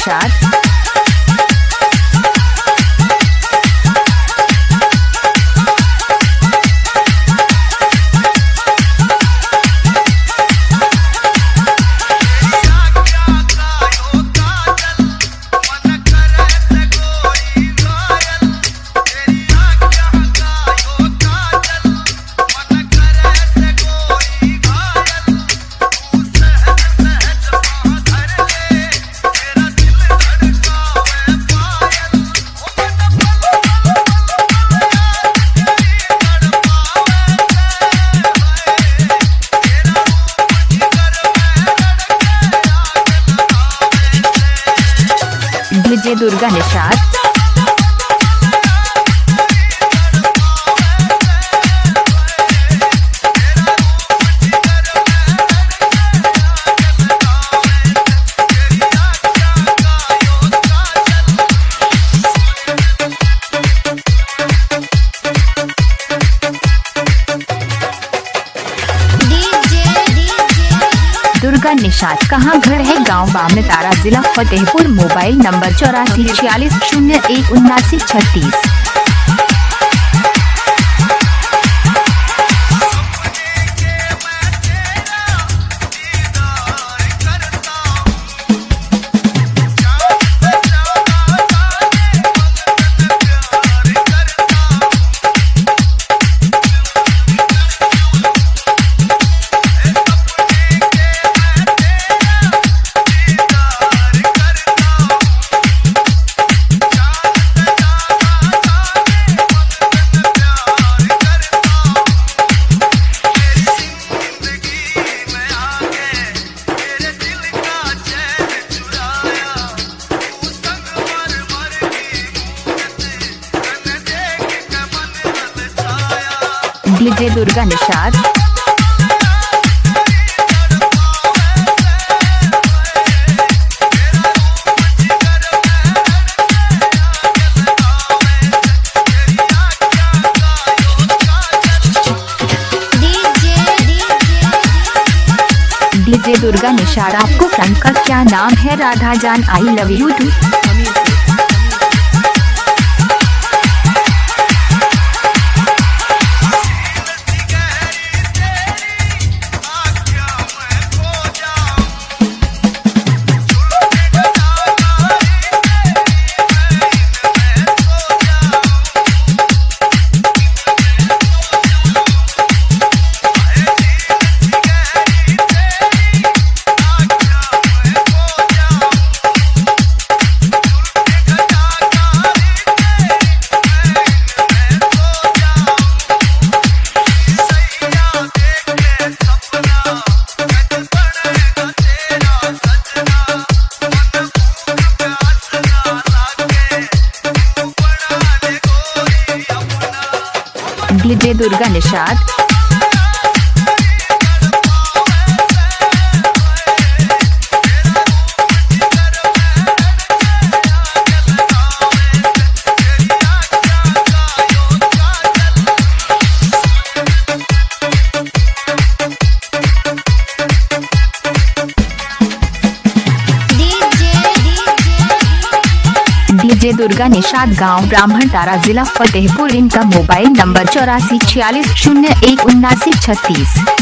Nishad. DJ Durga Nishad. Durga Nishad कहाँ घर है? गांव बामन तारा, जिला Fatehpur. Mobile number 8446017936। DJ Durga Nishad. DJ Durga Nishad, आपको फ्रेंड का क्या नाम है? राधा जान, I love you too. DJ Durga Nishad. DJ Durga Nishad, गांव ब्राह्मण तारा, जिला फतेहपुर। इनका मोबाइल नंबर 8446017936।